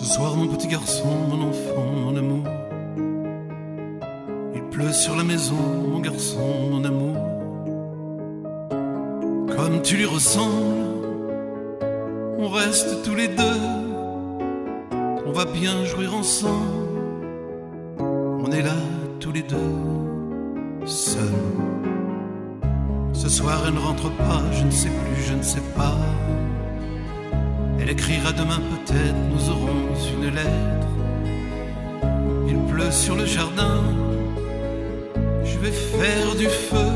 soir, mon petit garçon, mon enfant, mon amour, il pleut sur la maison, mon garçon, mon amour. Comme tu lui ressembles, on reste tous les deux, on va bien jouer ensemble. On est là tous les deux, seuls. Ce soir elle ne rentre pas, je ne sais plus, je ne sais pas. Elle écrira demain peut-être, nous aurons une lettre. Il pleut sur le jardin, je vais faire du feu.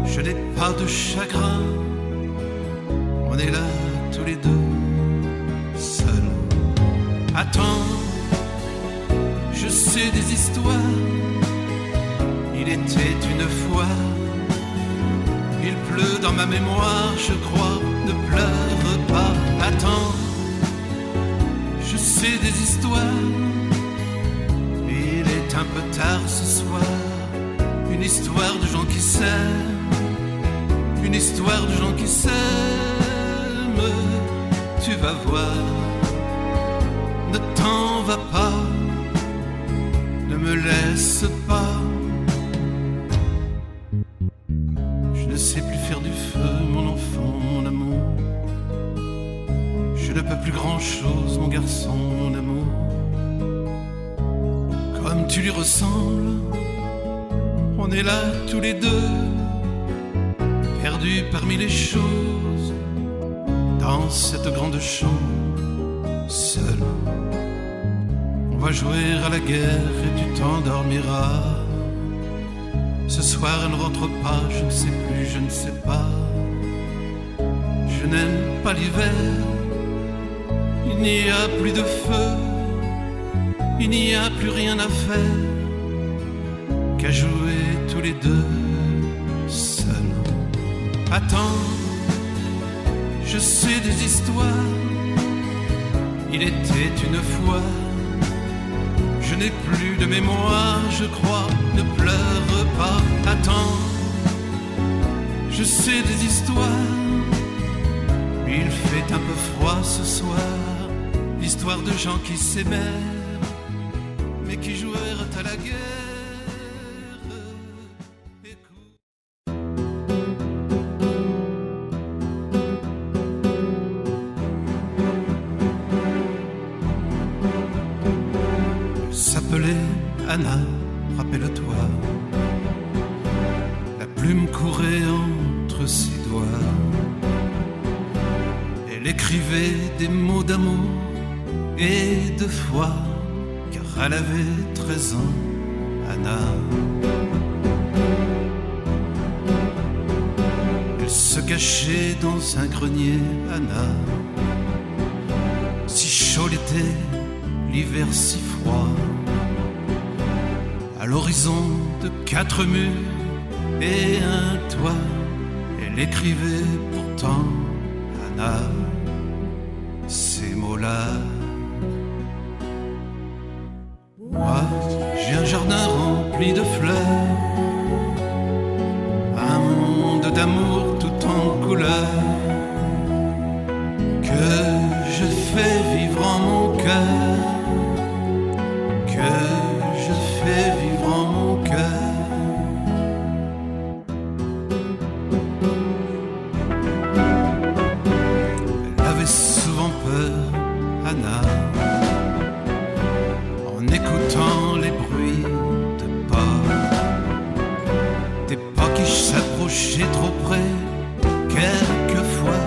Je n'ai pas de chagrin, on est là tous les deux, seuls. Attends, je sais des histoires. Il était une fois, il pleut dans ma mémoire, je crois, ne pleure pas. Attends, je sais des histoires. Il est un peu tard ce soir, une histoire de gens qui s'aiment, une histoire de gens qui s'aiment. Tu vas voir, ne t'en va pas, ne me laisse pas. Je ne sais plus faire du feu, mon enfant, mon amour. Je ne peux plus grand-chose, mon garçon, mon amour. Comme tu lui ressembles, on est là tous les deux, perdus parmi les choses, dans cette grande chambre, seul. On va jouer à la guerre et tu t'endormiras. Ce soir elle ne rentre pas, je ne sais plus, je ne sais pas. Je n'aime pas l'hiver, il n'y a plus de feu, il n'y a plus rien à faire qu'à jouer tous les deux, seuls. Attends, je sais des histoires. Il était une fois, je n'ai plus de mémoire, je crois, ne pleure pas. Attends, je sais des histoires. Il fait un peu froid ce soir, l'histoire de gens qui s'aimèrent, mais qui jouèrent à la guerre. Elle s'appelait Anna, rappelle-toi. La plume courait entre ses doigts. Elle écrivait des mots d'amour et de foi, car elle avait 13 ans, Anna. Elle se cachait dans un grenier, Anna. Si chaud l'été, l'hiver si froid. À l'horizon de 4 murs et un toit, elle écrivait pourtant, Anna, ces mots-là. Moi, j'ai un jardin rempli de fleurs, un monde d'amour tout en couleurs, que je fais vivre en mon cœur, que je fais vivre en mon cœur. Elle avait souvent peur, Anna, en écoutant les bruits de pas, des pas qui s'approchaient trop près, quelquefois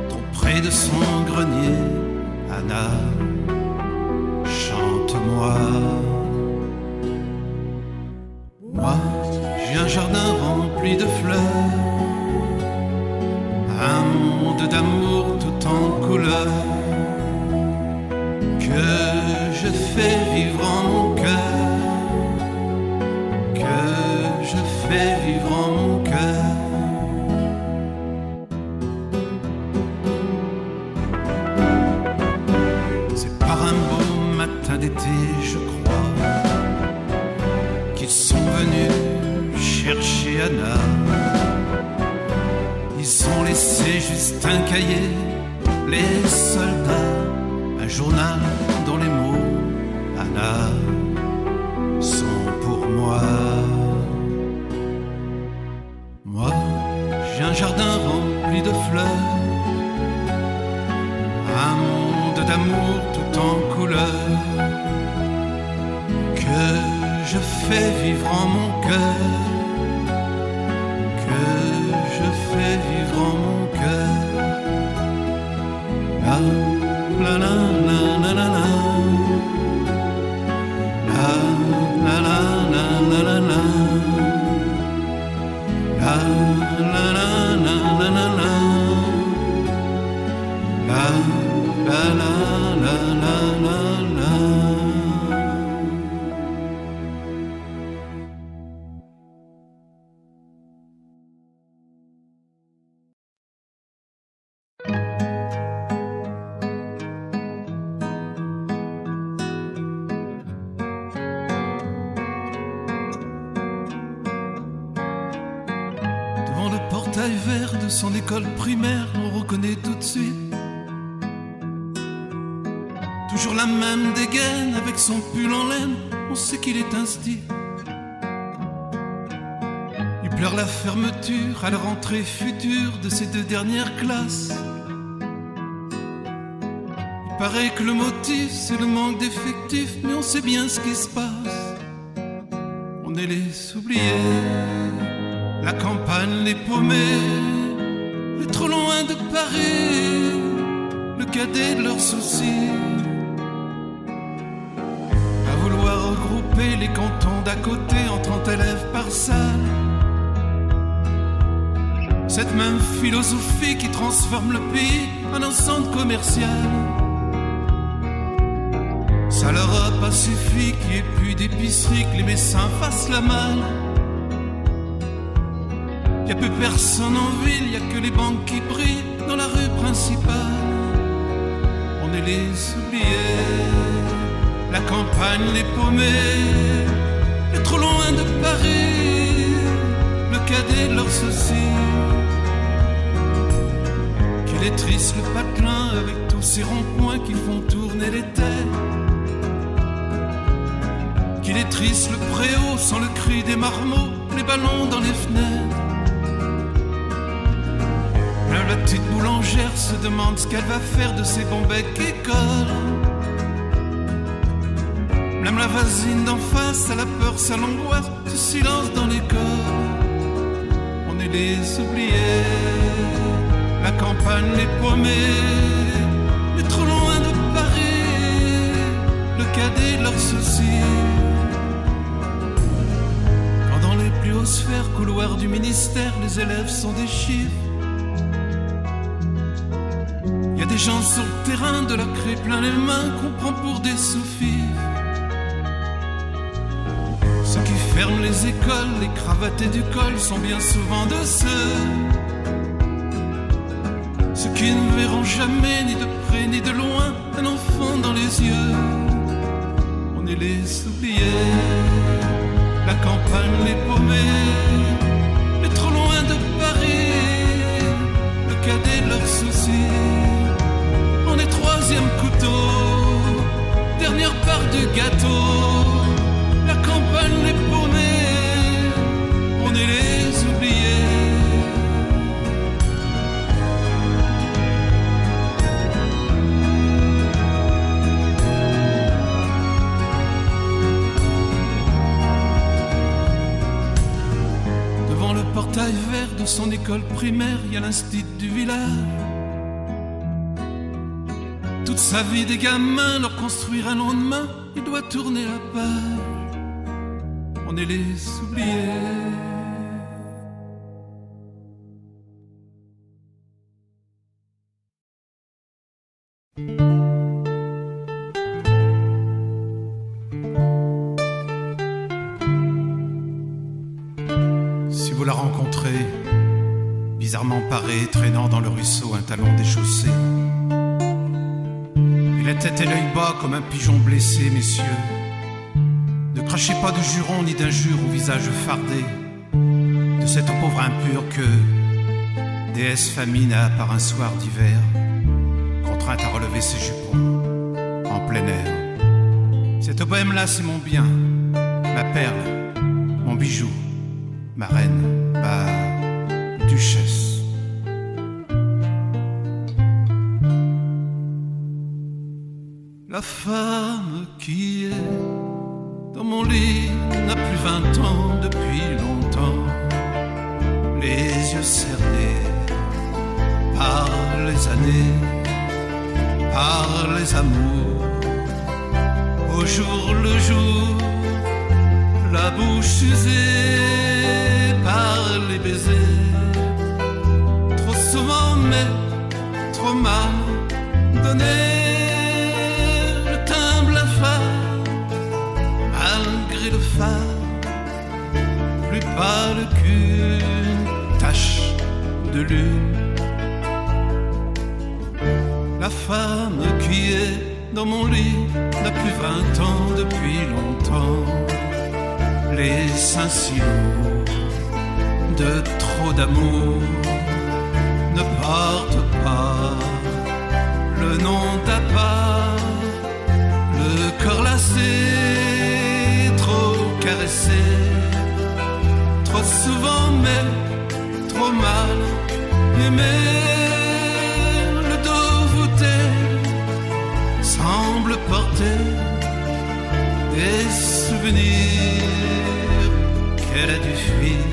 trop près de son grenier. Anna, chante-moi. Moi, j'ai un jardin rempli de fleurs, un monde d'amour tout en couleurs, que je fais vivre en mon cœur, que je fais vivre en mon cœur. C'est par un beau matin d'été, je crois, qu'ils sont venus chercher Anna. Ils ont laissé juste un cahier, les soldats, un journal dont les mots, Anna, sont pour moi. Moi, j'ai un jardin rempli de fleurs, un monde d'amour tout en couleurs, que je fais vivre en mon cœur, que je fais vivre en mon cœur. La la la la la la la, la la la la la la la, la la la la la la la, la la la la la la. Devant le portail vert de son école primaire, on reconnaît tout de suite toujours la même dégaine avec son pull en laine, on sait qu'il est insti. Il pleure la fermeture à la rentrée future de ses 2 dernières classes. Il paraît que le motif c'est le manque d'effectifs, mais on sait bien ce qui se passe. On est les oubliés, la campagne les paumés, les trop loin de Paris, le cadet de leurs soucis. Les cantons d'à côté en 30 élèves par salle. Cette même philosophie qui transforme le pays en un centre commercial. Ça leur a pas suffi qu'il n'y ait plus d'épicerie, que les médecins fassent la malle. Y a plus personne en ville, y a que les banques qui brillent dans la rue principale. On est les oubliés, la campagne les paumés, les trop loin de Paris, le cadet de leurs soucis. Qu'il est triste le patelin avec tous ces ronds-points qui font tourner les têtes. Qu'il est triste le préau sans le cri des marmots, les ballons dans les fenêtres. Même la petite boulangère se demande ce qu'elle va faire de ces bons becs écoles. Même la voisine d'en face, à la peur, ça l'angoisse, ce silence dans l'école. On est les oubliés, la campagne les paumés, les trop loin de Paris, le cadet de leurs soucis. Quand dans les plus hauts sphères, couloirs du ministère, les élèves sont des chiffres. Y a des gens sur le terrain, de la craie plein les mains, qu'on prend pour des sous-fifres. Ceux qui ferment les écoles, les cravatés du col sont bien souvent de ceux qui ne verront jamais, ni de près ni de loin, un enfant dans les yeux. On est les oubliés, la campagne les paumés, les trop loin de Paris, le cadet de leurs soucis. On est 3e couteau, dernière part du gâteau. La campagne les paumés, on est les oubliés. Devant le portail vert de son école primaire, il y a l'instit du village. Toute sa vie des gamins, leur construire un lendemain, il doit tourner la page. On est les oubliés. Si vous la rencontrez, bizarrement parée, traînant dans le ruisseau un talon déchaussé, et la tête et l'œil bas comme un pigeon blessé, messieurs, ne crachez pas de jurons ni d'injures au visage fardé de cette pauvre impure que, déesse famine, a par un soir d'hiver contrainte à relever ses jupons. plein air. Cette bohème-là, c'est mon bien, ma perle, mon bijou, ma reine, ma duchesse. La femme qui est dans mon lit n'a plus 20 ans depuis longtemps. Les yeux cernés par les années, par les amours. Au jour le jour, la bouche usée par les baisers. Trop souvent mais trop mal donné. Le teint blafard, malgré le phare, plus pâle qu'une tache de lune. La femme qui est dans mon lit n'a plus 20 ans depuis longtemps. Les seins si lourds de trop d'amour ne portent pas le nom d'appât. Le corps lassé, trop caressé, trop souvent mais trop mal aimé. Le dos voûté semble porter des souvenirs qu'elle a dû fuir.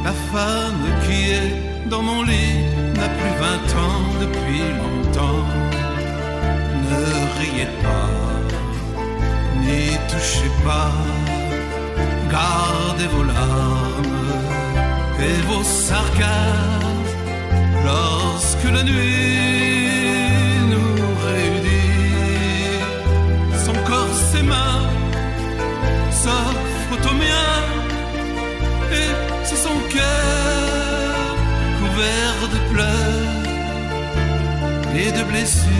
La femme qui est dans mon lit n'a plus 20 ans depuis longtemps. Ne riez pas, n'y touchez pas, gardez vos larmes et vos sarcasmes lorsque la nuit nous réunit. Son corps, ses mains s'offrent aux miens et c'est son cœur couvert de pleurs et de blessures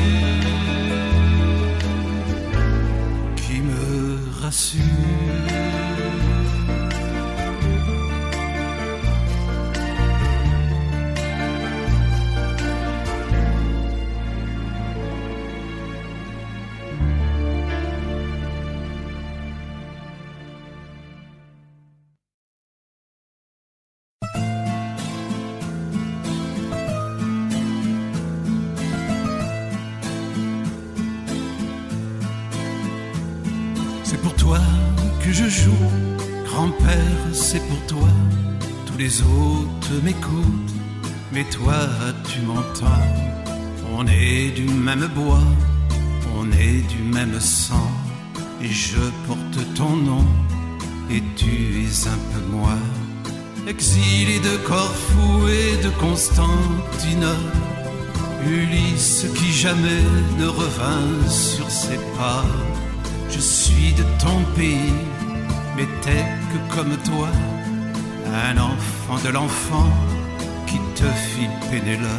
qui me rassurent. C'est pour toi que je joue, grand-père, c'est pour toi. Tous les autres m'écoutent, mais toi tu m'entends. On est du même bois, on est du même sang, et je porte ton nom, et tu es un peu moi. Exilé de Corfou et de Constantinople, Ulysse qui jamais ne revint sur ses pas. Je suis de ton pays, mais t'es que comme toi, un enfant de l'enfant qui te fit Pénélope.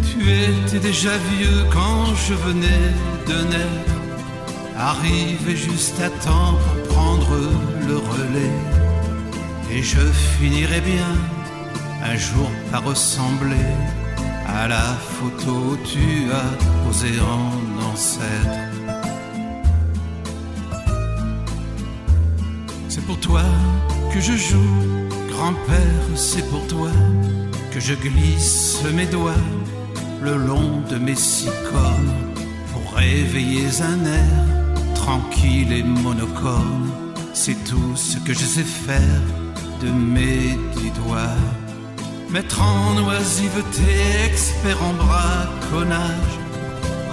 Tu étais déjà vieux quand je venais de naître, arrivé juste à temps pour prendre le relais. Et je finirai bien un jour par ressembler à la photo où tu as posé en ancêtre. C'est pour toi que je joue, grand-père, c'est pour toi que je glisse mes doigts le long de mes 6 cornes pour réveiller un air tranquille et monocorde. C'est tout ce que je sais faire de mes 10 doigts. Maître en oisiveté, expert en braconnage,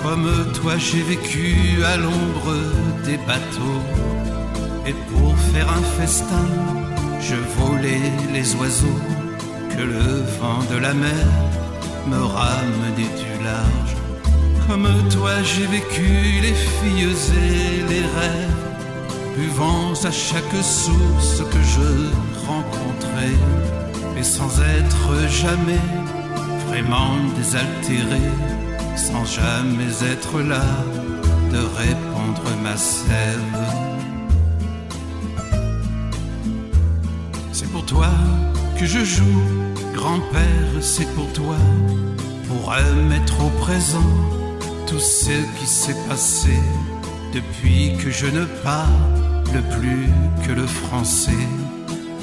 comme toi j'ai vécu à l'ombre des bateaux. Et pour faire un festin, je volais les oiseaux que le vent de la mer me ramenait du large. Comme toi j'ai vécu les filles et les rêves, buvant à chaque source que je rencontrais, et sans être jamais vraiment désaltéré, sans jamais être là de répandre ma sève. C'est pour toi que je joue, grand-père, c'est pour toi, pour remettre au présent tout ce qui s'est passé depuis que je ne parle plus que le français.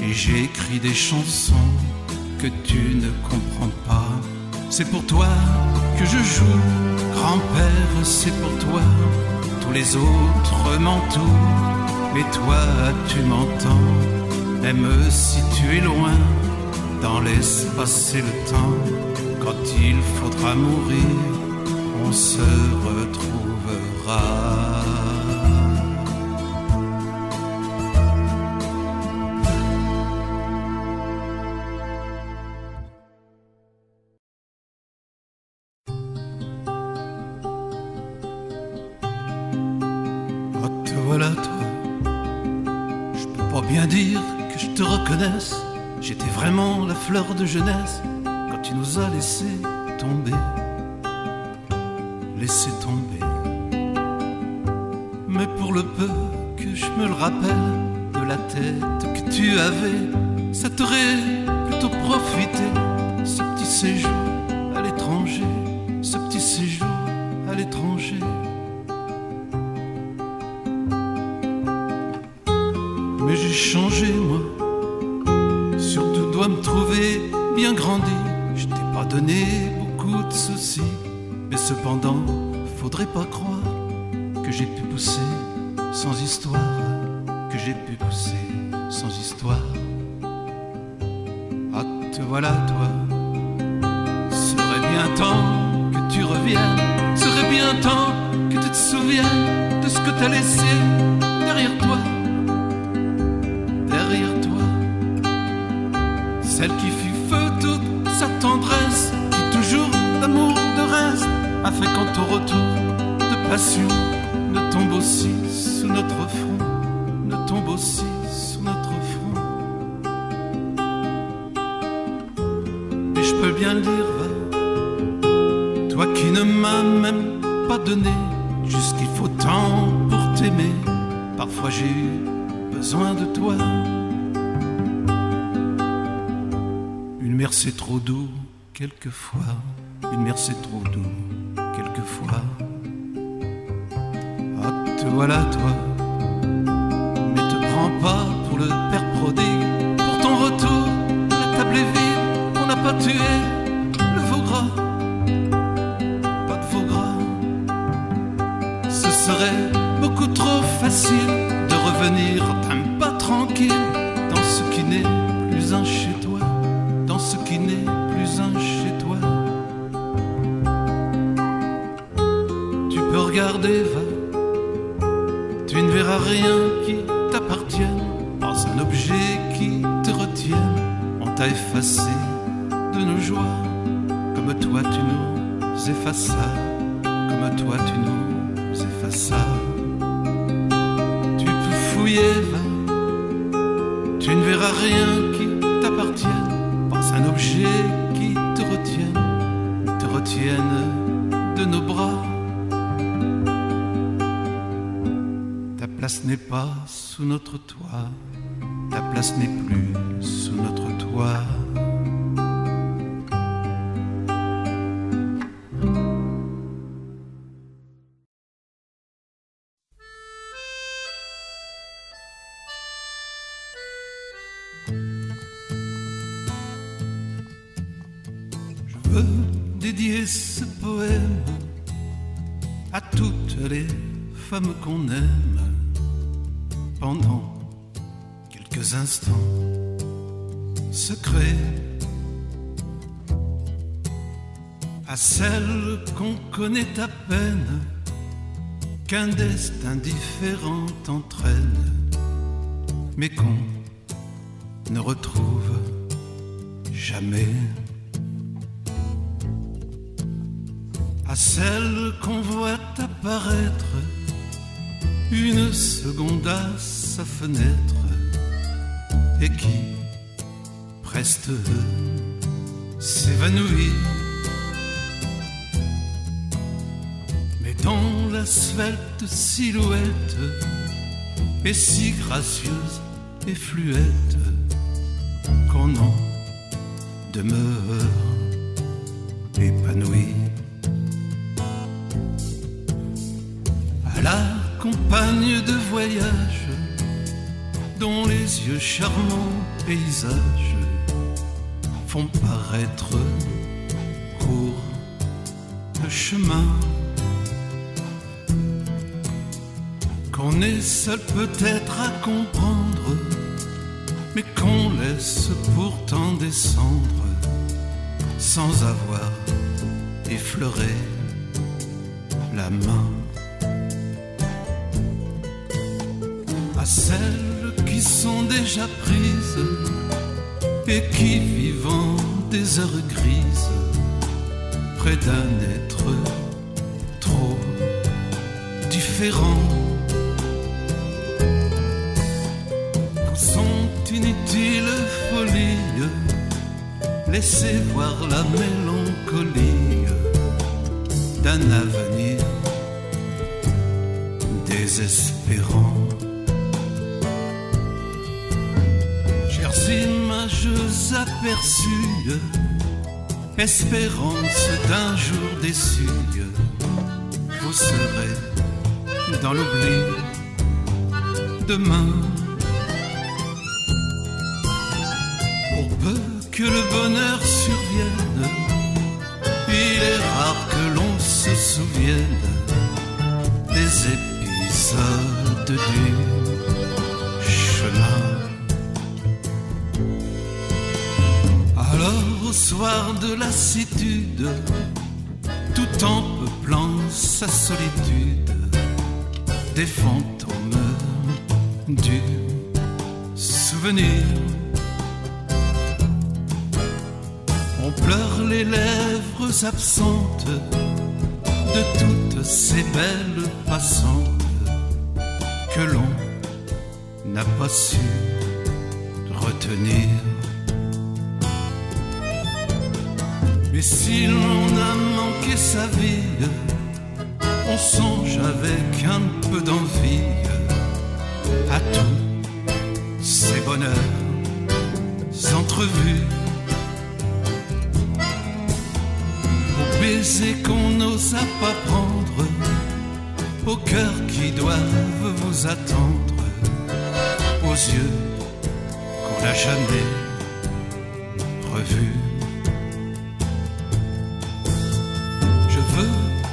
Et j'écris des chansons que tu ne comprends pas. C'est pour toi que je joue, grand-père, c'est pour toi. Tous les autres m'entourent, mais toi tu m'entends. Même si tu es loin, dans l'espace et le temps, quand il faudra mourir, on se retrouvera. Voilà toi, je peux pas bien dire que je te reconnaisse. J'étais vraiment la fleur de jeunesse quand tu nous as laissé tomber. Laissé tomber. Mais pour le peu que je me le rappelle de la tête que tu avais, ça t'aurait plutôt profité, ce petit séjour à l'étranger, ce petit séjour à l'étranger. Mais j'ai changé moi, surtout dois me trouver bien grandi. Je t'ai pas donné beaucoup de soucis, mais cependant, faudrait pas croire que j'ai pu pousser sans histoire, que j'ai pu pousser sans histoire. Ah, te voilà toi, serait bien temps que tu reviennes, serait bien temps que tu te souviennes de ce que t'as laissé derrière toi. Derrière toi, celle qui fut feu toute sa tendresse, qui toujours d'amour de reste, a fait qu'en ton retour de passion ne tombe aussi sous notre front, ne tombe aussi sous notre front. Et je peux bien le dire, va, toi qui ne m'as même pas donné jusqu'il faut tant pour t'aimer. Parfois j'ai eu besoin de toi. Une mer c'est trop doux quelquefois, une mer c'est trop doux quelquefois. Ah, te voilà toi, mais te prends pas pour le père prodigue. Pour ton retour, la table est vide, on n'a pas tué le veau gras, pas de veau gras. Ce serait beaucoup trop facile de revenir d'un pas tranquille dans ce qui n'est plus un chez toi, dans ce qui n'est plus un chez toi. Tu peux regarder, va, tu ne verras rien qui t'appartienne, pas un objet qui te retienne. On t'a effacé de nos joies, comme toi tu nous effaças, comme toi tu nous effaças. Va, tu ne verras rien qui t'appartienne, pas un objet qui te retienne de nos bras. Ta place n'est pas sous notre toit, ta place n'est plus sous notre toit. Dédier ce poème à toutes les femmes qu'on aime pendant quelques instants secrets, à celles qu'on connaît à peine, qu'un destin différent entraîne, mais qu'on ne retrouve jamais. À celle qu'on voit apparaître une seconde à sa fenêtre et qui preste s'évanouit, mais dont la svelte silhouette est si gracieuse et fluette qu'on en demeure épanoui. la compagne de voyage dont les yeux charmants paysages font paraître court le chemin. Qu'on est seul peut-être à comprendre, mais qu'on laisse pourtant descendre sans avoir effleuré la main. À celles qui sont déjà prises et qui vivant des heures grises près d'un être trop différent, vous sont inutiles folies, laissez voir la mélancolie d'un avenir désespérant. Chères images aperçues, espérance d'un jour déçu, vous serez dans l'oubli demain. Pour peu que le bonheur survienne, il est rare que l'on se souvienne des épisodes du chemin. Alors au soir de lassitude, tout en peuplant sa solitude, des fantômes du souvenir. On pleure les lèvres absentes de toutes ces belles passantes que l'on n'a pas su retenir. Mais si l'on a manqué sa vie, on songe avec un peu d'envie à tous ces bonheurs entrevus, aux baisers qu'on n'osa pas prendre, aux cœurs qui doivent vous attendre, aux yeux qu'on n'a jamais revus.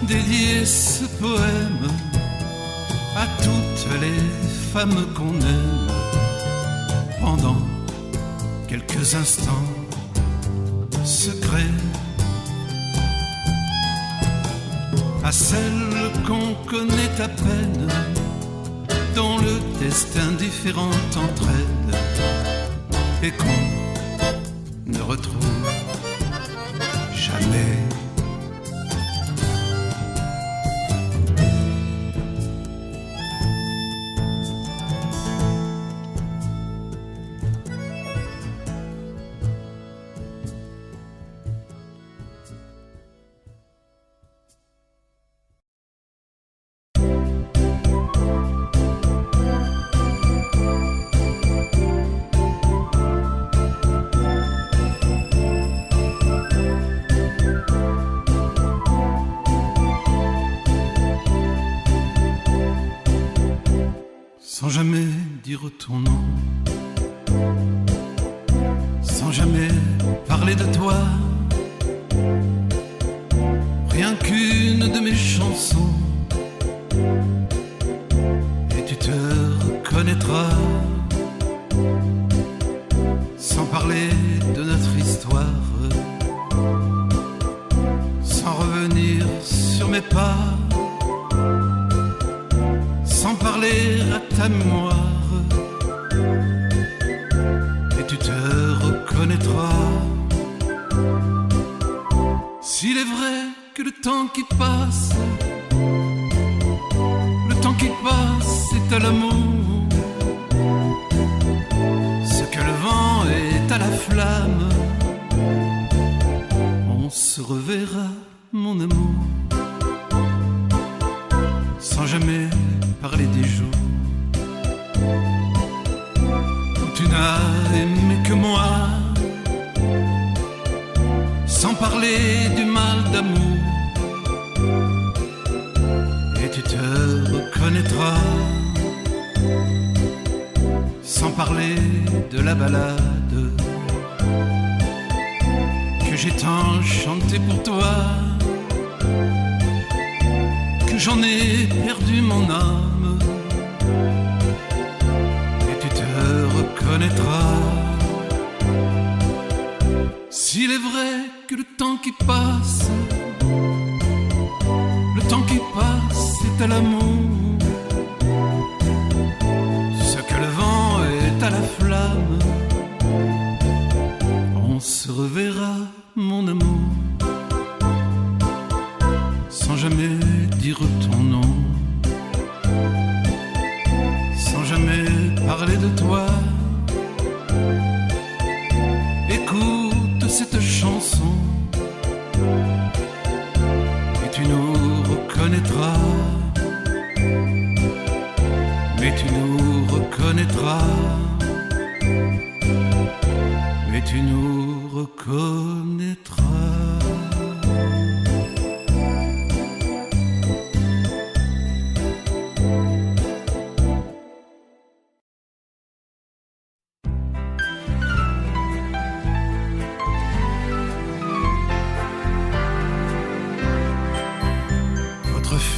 Dédier ce poème à toutes les femmes qu'on aime pendant quelques instants secrets, à celles qu'on connaît à peine, dont le destin différent entraîne et qu'on ne retrouve jamais. Sans jamais dire ton nom, sans jamais parler de toi, rien qu'une de mes chansons, et tu te reconnaîtras, sans parler de notre histoire, sans revenir sur mes pas, sans parler à ta mémoire, et tu te reconnaîtras. S'il est vrai que le temps qui passe, c'est à l'amour, ce que le vent est à la flamme, on se reverra, mon amour, sans jamais parler des jours où tu n'as aimé que moi, sans parler du mal d'amour, et tu te reconnais. reconnaîtras, sans parler de la balade que j'ai tant chanté pour toi, que j'en ai perdu mon âme, et tu te reconnaîtras. S'il est vrai que le temps qui passe, le temps qui passe est à l'amour, ce que le vent est à la flamme, on se reverra, mon amour, sans jamais dire ton nom, sans jamais parler de toi. Écoute cette chanson et tu nous reconnaîtras, mais tu nous reconnaîtras, mais tu nous reconnaîtras.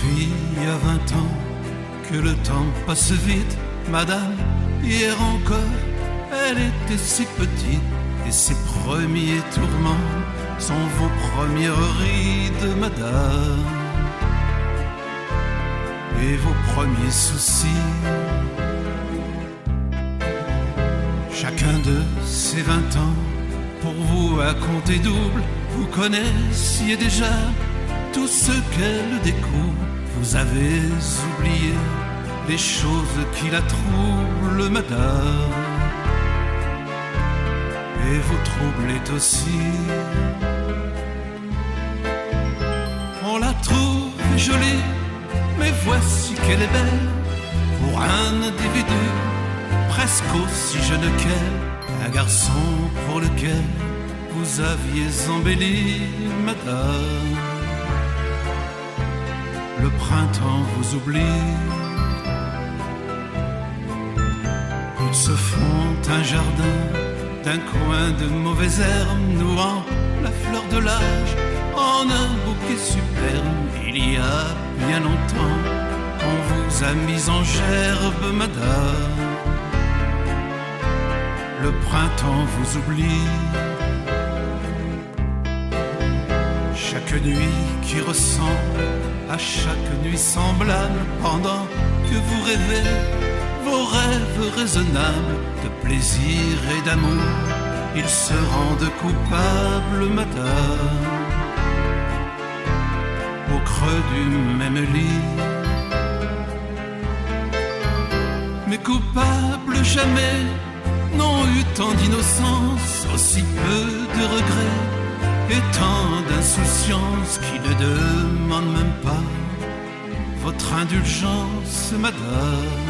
Il y a 20 ans que le temps passe vite, madame. Hier encore, elle était si petite, et ses premiers tourments sont vos premières rides, madame, et vos premiers soucis. Chacun de ces 20 ans, pour vous à compter double, vous connaissiez déjà tout ce qu'elle découvre. Vous avez oublié les choses qui la troublent, madame, et vous troublez aussi. On la trouve jolie, mais voici qu'elle est belle, pour un individu presque aussi jeune qu'elle, un garçon pour lequel vous aviez embelli, madame. Le printemps vous oublie, ils se font un jardin d'un coin de mauvaises herbes, nouant la fleur de l'âge en un bouquet superbe. Il y a bien longtemps qu'on vous a mis en gerbe, madame. Le printemps vous oublie, chaque nuit qui ressemble à chaque nuit semblable, pendant que vous rêvez vos rêves raisonnables de plaisir et d'amour, ils se rendent coupables, madame, au creux du même lit. Mais coupables jamais n'ont eu tant d'innocence, aussi peu de regrets et tant d'insouciance qui ne demandent même pas votre indulgence, madame,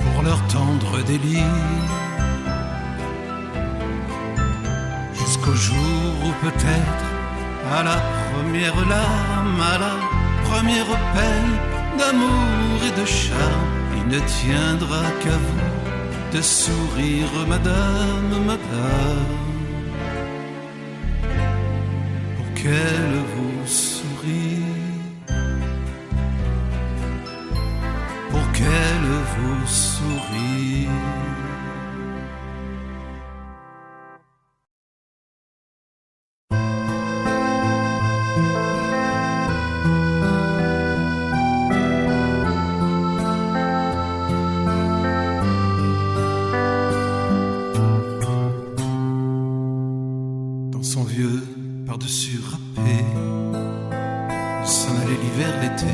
pour leur tendre délire, jusqu'au jour où peut-être à la première larme, à la première peine d'amour et de charme, il ne tiendra qu'à vous de sourire, madame, madame, qu'elle vous sourit, pour qu'elle vous sourie. Dans son vieux par-dessus râpé, il s'en allait l'hiver, l'été,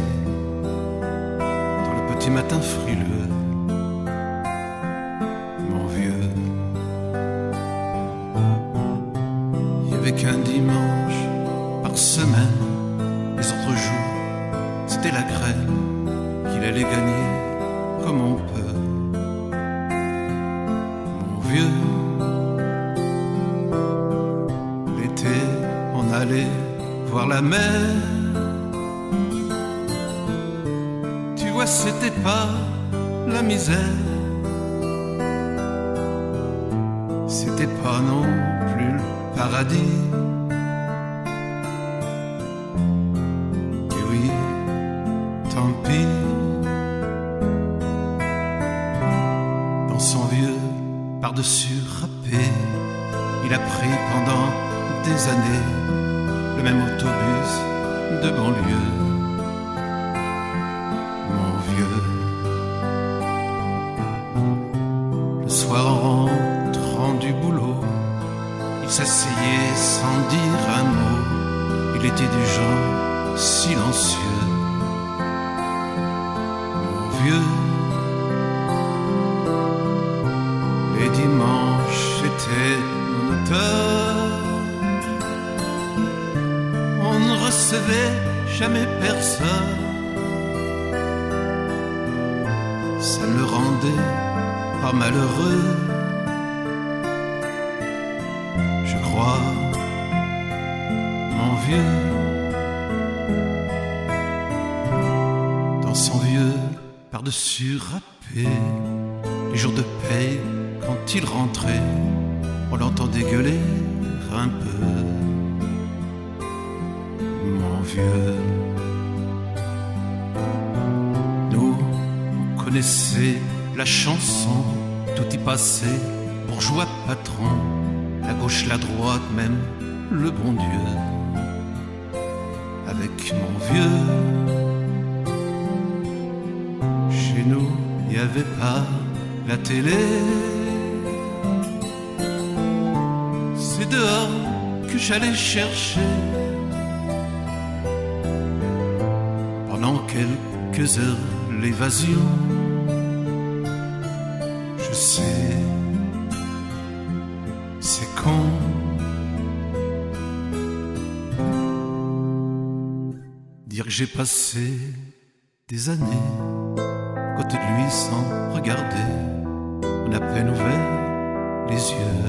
dans le petit matin frileux. Mon vieux, il n'y avait qu'un dimanche par semaine, les autres jours, c'était la graine qu'il allait gagner comme on peut. Mon vieux, allait voir la mer, c'était pas la misère, c'était pas non plus le paradis. Et oui, tant pis. Dans son vieux par-dessus râpé, il a pris pendant des années le même autobus de banlieue. Mon vieux, le soir en rentrant du boulot, il s'asseyait sans dire un mot. Il était du genre silencieux. Mon vieux, les dimanches étaient monotone, on ne recevait jamais personne. Ça ne le rendait pas malheureux, je crois, mon vieux. Dans son vieux par-dessus râpé, les jours de paye, quand il rentrait, on l'entendait gueuler un peu. Mon vieux, nous, on connaissait la chanson, tout y passait, bourgeois patron, la gauche, la droite, même le bon Dieu. Avec mon vieux, chez nous, il n'y avait pas la télé. C'est dehors que j'allais chercher pendant quelques heures l'évasion. Je sais, c'est con. Dire que j'ai passé des années à côté de lui sans regarder, on a à peine ouvert les yeux.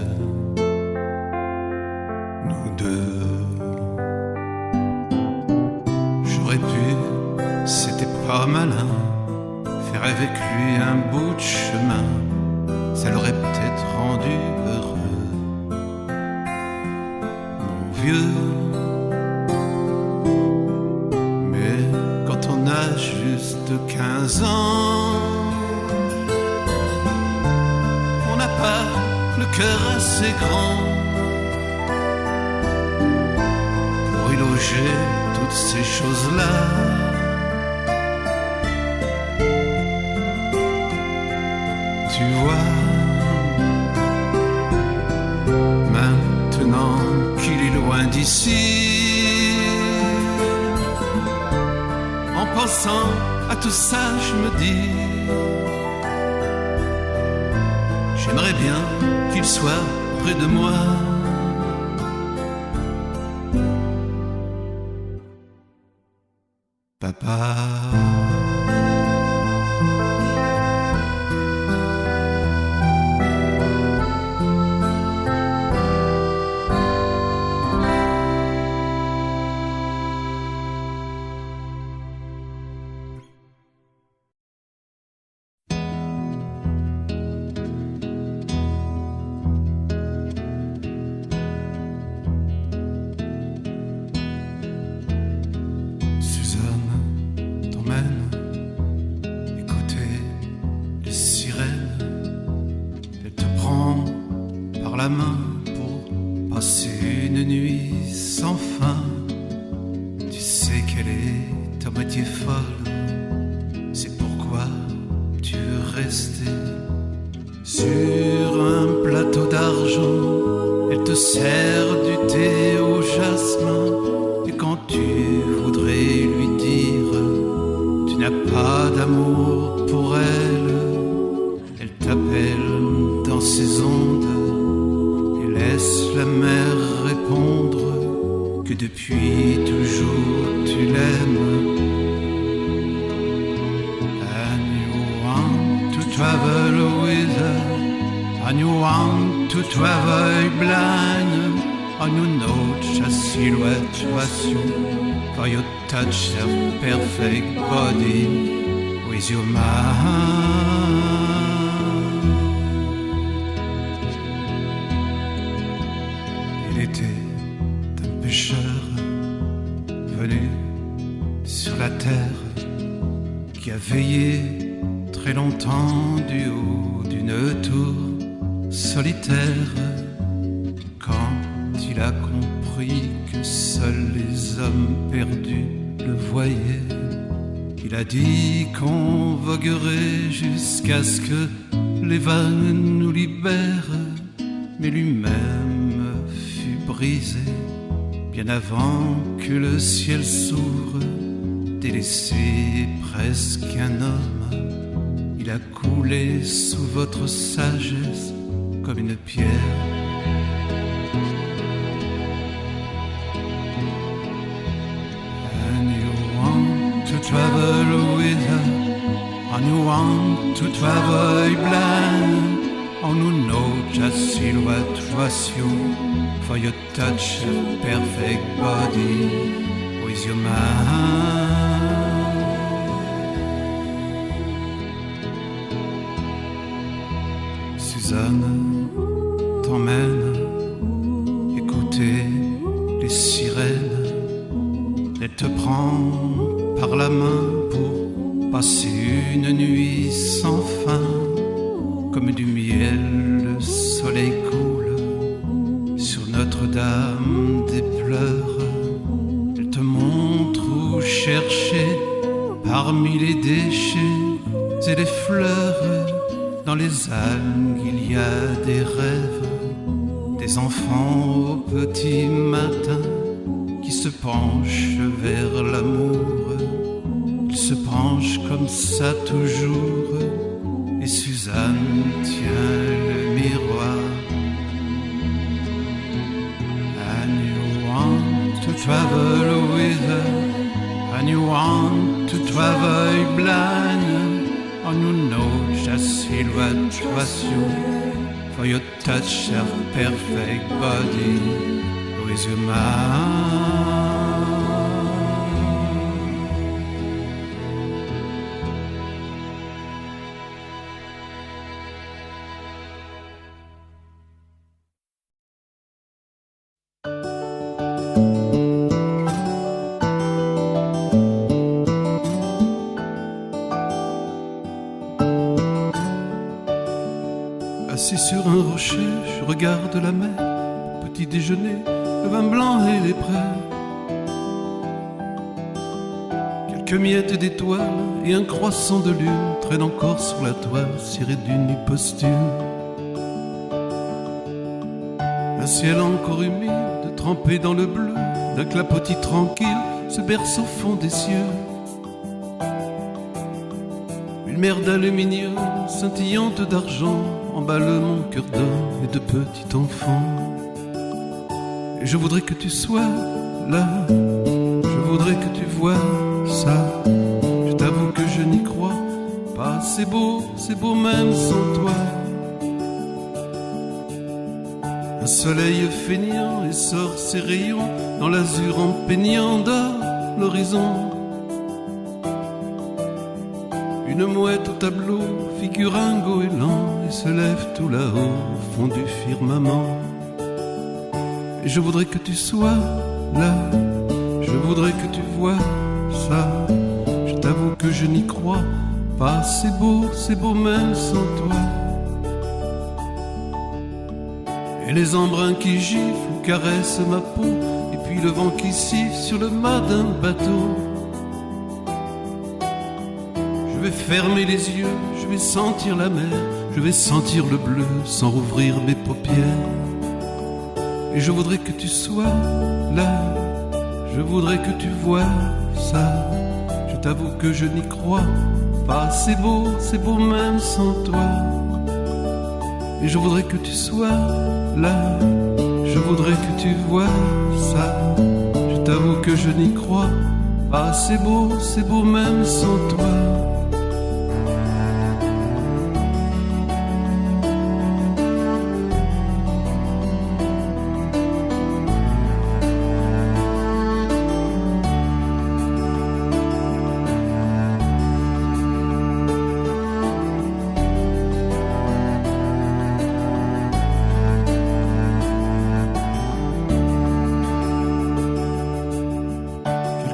Nous deux, j'aurais pu, c'était pas malin, faire avec lui un bout de chemin, ça l'aurait peut-être rendu heureux. Mon vieux, mais quand on a juste 15 ans, on n'a pas le cœur assez grand pour y loger toutes ces choses-là. Tu vois, maintenant qu'il est loin d'ici, en pensant à tout ça, je me dis, j'aimerais bien qu'il soit près de moi. Papa. La main pour passer une nuit sans fin. Tu sais qu'elle est à moitié folle, c'est pourquoi tu veux rester. Sur un plateau d'argent, elle te sert du thé au jasmin. Et quand tu voudrais lui dire tu n'as pas d'amour pour elle, elle t'appelle dans ses ondes. Laisse la mer répondre que depuis toujours tu l'aimes. And you want to travel with her, and you want to travel blind, and you know sa silhouette passion, for your touch of perfect body. Oui, with your mind. Il était un pêcheur venu sur la terre qui a veillé très longtemps du haut d'une tour solitaire. Quand il a compris que seuls les hommes perdus le voyaient, il a dit qu'on voguerait jusqu'à ce que les vagues nous libèrent. Mais lui-même fut brisé bien avant que le ciel s'ouvre. Délaissé presque un homme, il a coulé sous votre sagesse comme une pierre. And you want to travel with her, and you want to travel blind. On nous note just silhouette was you, for your touch a perfect body with your mind. Suzanne t'emmène écouter les sirènes. Elle te prend par la main pour passer une nuit sans fin. Comme du miel, le soleil coule sur Notre-Dame des pleurs. Elle te montre où chercher parmi les déchets et les fleurs. Dans les algues, il y a des rêves, des enfants au petit matin qui se penchent vers l'amour. Ils se penchent comme ça toujours. Et Suzanne tient le miroir. And you want to travel with her, and you want to travel blind. On you know just silhouette was you, for your touch of perfect body with your mind. Assis sur un rocher, je regarde la mer. Petit déjeuner, le vin blanc et les prés. Quelques miettes d'étoiles et un croissant de lune traînent encore sur la toile cirée d'une nuit posthume. Un ciel encore humide, trempé dans le bleu d'un clapotis tranquille, se berce au fond des cieux. Une mer d'aluminium scintillante d'argent emballe mon cœur d'homme et de petit enfant. Et je voudrais que tu sois là, je voudrais que tu vois ça. Je t'avoue que je n'y crois pas, c'est beau même sans toi. Un soleil feignant essore ses rayons dans l'azur empeignant d'or l'horizon. Une mouette au tableau figure un goéland et se lève tout là-haut au fond du firmament. Et je voudrais que tu sois là, je voudrais que tu vois ça. Je t'avoue que je n'y crois pas, c'est beau même sans toi. Et les embruns qui giflent caressent ma peau, et puis le vent qui siffle sur le mât d'un bateau. Je vais fermer les yeux, je vais sentir la mer, je vais sentir le bleu sans rouvrir mes paupières. Et je voudrais que tu sois là, je voudrais que tu vois ça. Je t'avoue que je n'y crois pas, c'est beau même sans toi. Et je voudrais que tu sois là, je voudrais que tu vois ça. Je t'avoue que je n'y crois pas, c'est beau même sans toi.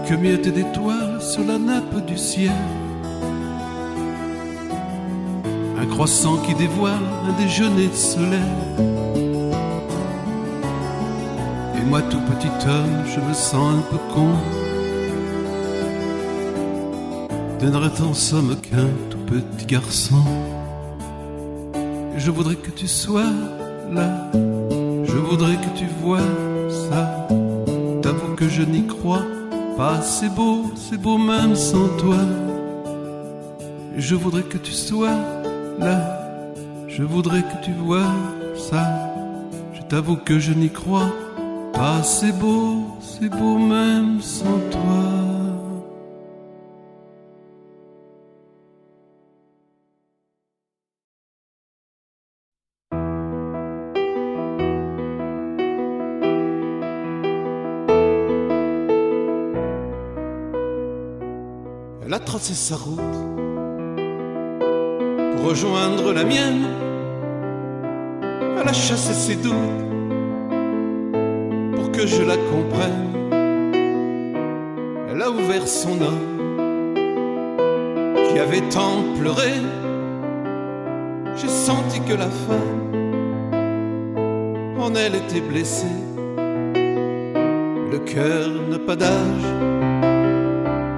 quelques miettes d'étoiles sur la nappe du ciel. Un croissant qui dévoile un déjeuner de soleil. Et moi tout petit homme, je me sens un peu con. Donnerait en somme qu'un tout petit garçon. Je voudrais que tu sois là, je voudrais que tu vois ça. T'avoue que je n'y crois pas, c'est beau même sans toi. Je voudrais que tu sois là, je voudrais que tu vois ça. Je t'avoue que je n'y crois pas, c'est beau même sans toi. Elle a tracé sa route pour rejoindre la mienne. Elle a chassé ses doutes pour que je la comprenne. Elle a ouvert son âme qui avait tant pleuré. J'ai senti que la femme en elle était blessée. Le cœur n'a pas d'âge,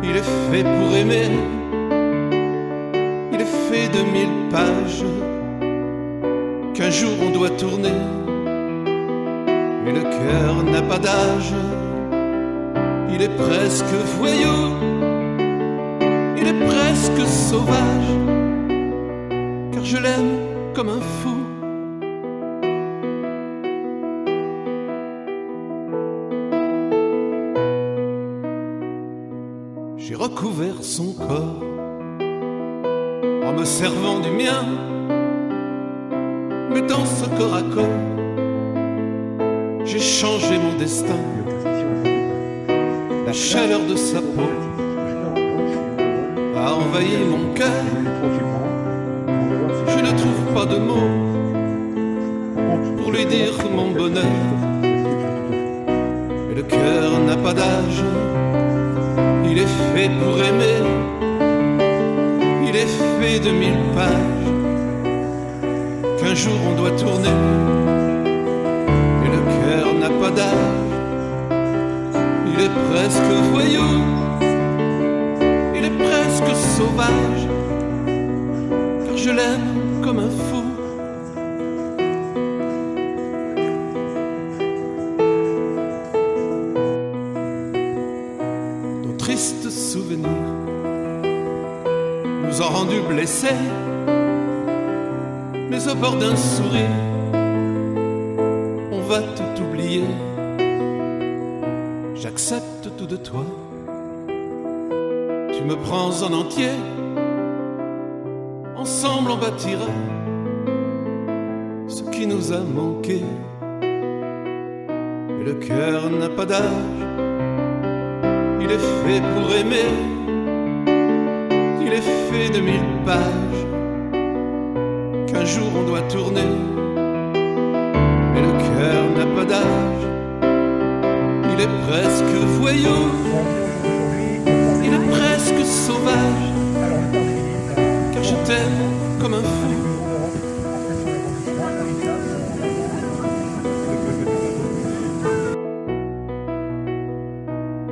il est fait pour aimer. Il est fait de 1000 pages qu'un jour on doit tourner. Mais le cœur n'a pas d'âge, il est presque voyou, il est presque sauvage, car je l'aime comme un fou. J'ai recouvert son corps en me servant du mien, mais dans ce corps à corps, j'ai changé mon destin. La chaleur de sa peau a envahi mon cœur. Je ne trouve pas de mots pour lui dire mon bonheur. Et le cœur n'a pas d'âge, il est fait pour aimer. Il est fait de 1000 pages qu'un jour on doit tourner. Et le cœur n'a pas d'âge, il est presque voyou, il est presque sauvage, car je l'aime comme un fou. Nos tristes souvenirs nous ont rendus blessés, mais au bord d'un sourire, on va tout oublier. J'accepte tout de toi, tu me prends en entier. Ensemble on bâtira ce qui nous a manqué. Et le cœur n'a pas d'âge, il est fait pour aimer. Il est fait de 1000 pages qu'un jour on doit tourner. Et le cœur n'a pas d'âge, il est presque voyou, il est presque sauvage, car je t'aime comme un fou.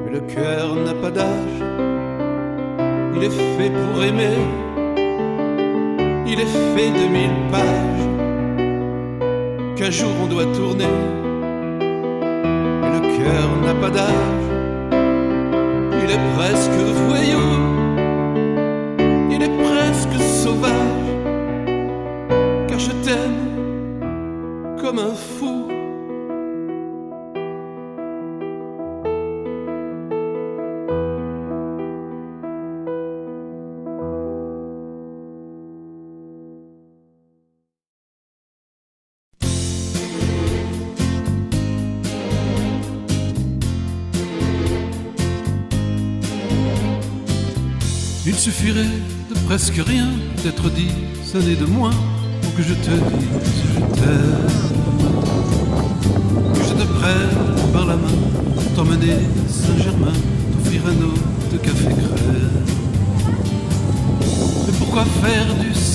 Mais le cœur n'a pas d'âge, il est fait pour aimer. Il est fait de 1000 pages qu'un jour on doit tourner. Et le cœur n'a pas d'âge, il est presque voyou, il est presque sauvage, car je t'aime comme un fou. Il suffirait de presque rien, peut-être 10 années de moins, pour que je te dise je t'aime. Que je te prenne par la main, t'emmener à Saint-Germain, t'offrir un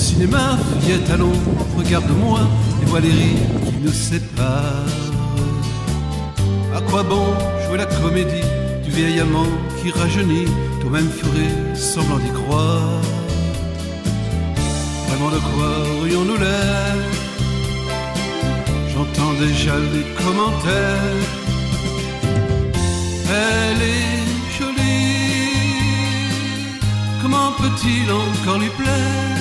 cinéma, fillette, allons, regarde-moi et vois les rires qui nous séparent. À quoi bon jouer la comédie du vieil amant qui rajeunit, toi-même ferais semblant d'y croire. Vraiment de quoi aurions-nous l'air? J'entends déjà les commentaires. Elle est jolie, comment peut-il encore lui plaire?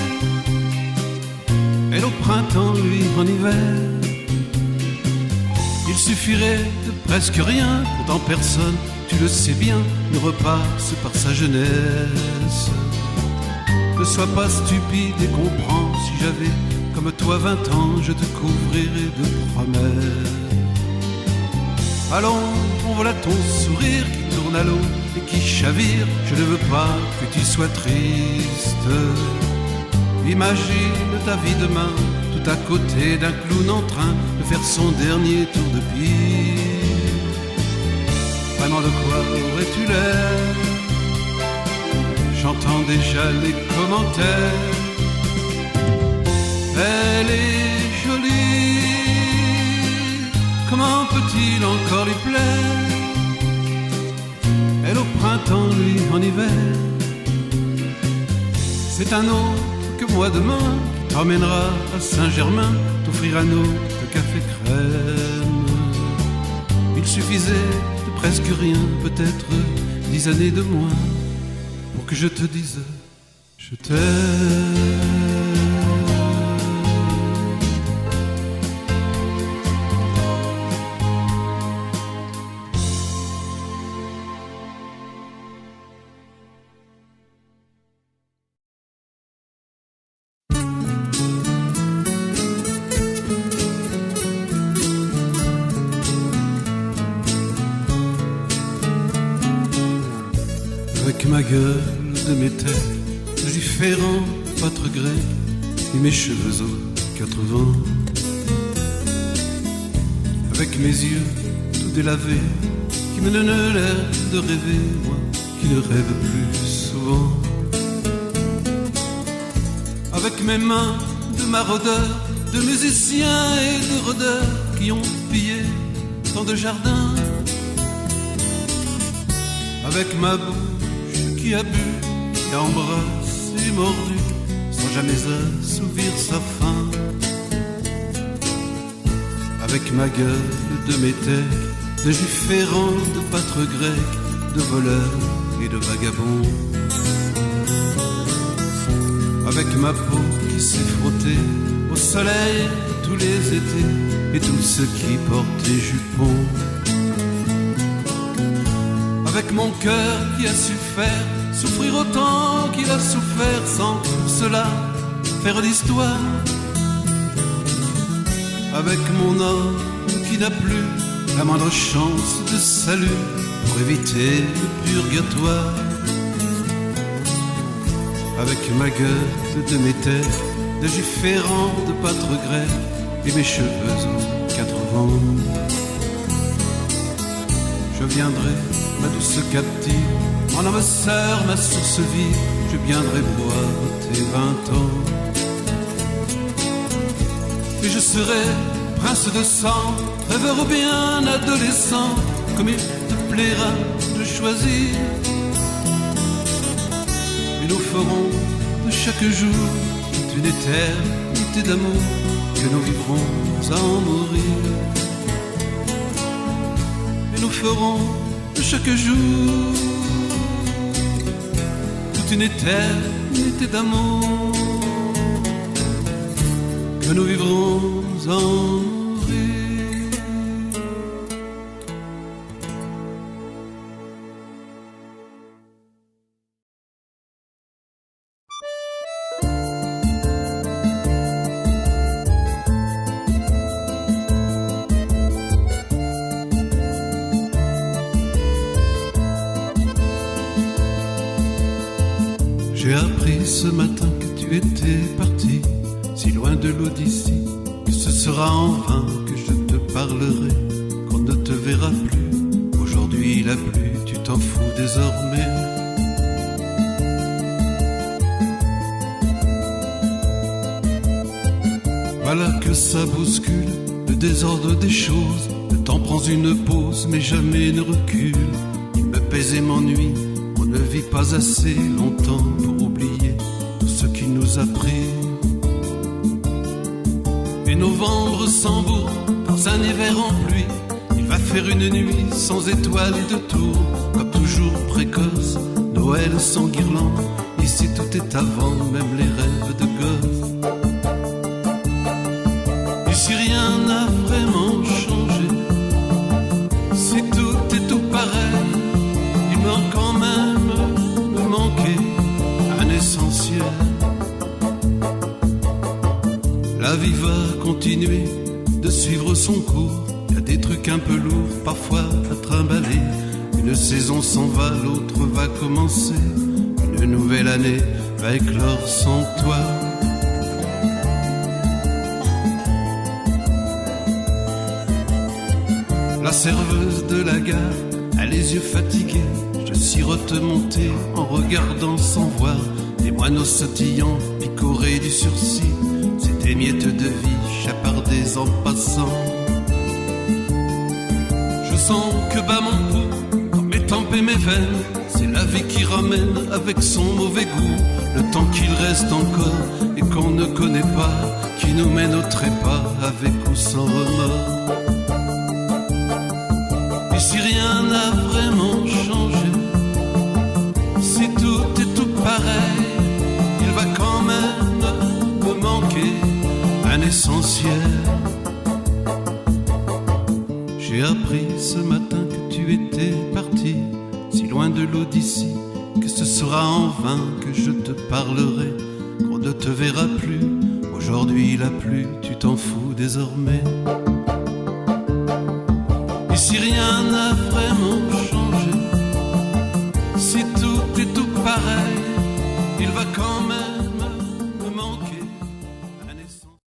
Elle au printemps, lui en hiver. Il suffirait de presque rien, pourtant personne, tu le sais bien, ne repasse par sa jeunesse. Ne sois pas stupide et comprends, si j'avais comme toi 20 ans, je te couvrirais de promesses. Allons, envola ton sourire qui tourne à l'eau et qui chavire, je ne veux pas que tu sois triste. Imagine ta vie demain, tout à côté d'un clown en train de faire son dernier tour de piste. Vraiment de quoi aurais-tu l'air? J'entends déjà les commentaires. Elle est jolie, comment peut-il encore lui plaire? Elle au printemps, lui en hiver. C'est un autre que moi demain qui t'emmènera à Saint-Germain, t'offrira notre café crème. Il suffisait de presque rien, peut-être 10 années de moins, pour que je te dise je t'aime. Avec ma gueule de métal, différent, pâtre grec, et mes cheveux aux 80. Avec mes yeux tout délavés, qui me donnent l'air de rêver, moi qui ne rêve plus souvent. Avec mes mains de maraudeurs, de musiciens et de rôdeurs qui ont pillé tant de jardins. Avec ma bouche qui a bu, qui a embrassé, mordu, sans jamais assouvir sa faim. Avec ma gueule de métèque, de juifs errants, de pâtres grecs, de voleurs et de vagabonds. Avec ma peau qui s'est frottée au soleil tous les étés, et tous ceux qui portent des jupons. Avec mon cœur qui a su faire souffrir autant qu'il a souffert, sans pour cela faire l'histoire. Avec mon homme qui n'a plus la moindre chance de salut pour éviter le purgatoire. Avec ma gueule de métèque, de juifs errants, de pâtres grecs, et mes cheveux aux 80. Je viendrai, ma douce captive, mon âme sœur, ma source vive, je viendrai boire tes 20 ans. Et je serai prince de sang, rêveur ou bien adolescent, comme il te plaira de choisir. Et nous ferons de chaque jour une éternité d'amour que nous vivrons à en mourir. Et nous ferons de chaque jour toute une éternité d'amour que nous vivrons à en mourir. J'ai appris ce matin que tu étais parti, si loin de l'Odyssée, que ce sera en vain que je te parlerai, qu'on ne te verra plus. Aujourd'hui il a plu, tu t'en fous désormais. ça bouscule le désordre des choses. Le temps prend une pause mais jamais ne recule. Il me pèse et m'ennuie, on ne vit pas assez longtemps pour oublier tout ce qui nous a pris. Et novembre s'embourbe dans un hiver en pluie. Il va faire une nuit sans étoiles et de tours. Comme toujours précoce, Noël sans guirlande. Ici tout est avant, même les rêves de gosse. Ici rien n'a vraiment changé. Si tout est tout pareil, il va quand même me manquer un essentiel. La vie va continuer de suivre son cours. Il y a des trucs un peu lourds parfois à trimballer. Une saison s'en va, l'autre va commencer. Une nouvelle année va éclore sans toi. La serveuse de la gare a les yeux fatigués. Je sirote mon thé en regardant sans voir des moineaux sautillants picorés du sursis. C'est des miettes de vie chapardées en passant. Je sens que bat mon pouls dans mes tempes et mes veines. C'est la vie qui ramène avec son mauvais goût le temps qu'il reste encore et qu'on ne connaît pas, qui nous mène au trépas avec ou sans remords. Si rien n'a vraiment changé, si tout est tout pareil, il va quand même me manquer un essentiel. J'ai appris ce matin que tu étais parti, si loin de l'Odyssée, que ce sera en vain que je te parlerai, qu'on ne te verra plus. Aujourd'hui il a plu, tu t'en fous désormais. Si rien n'a vraiment changé, si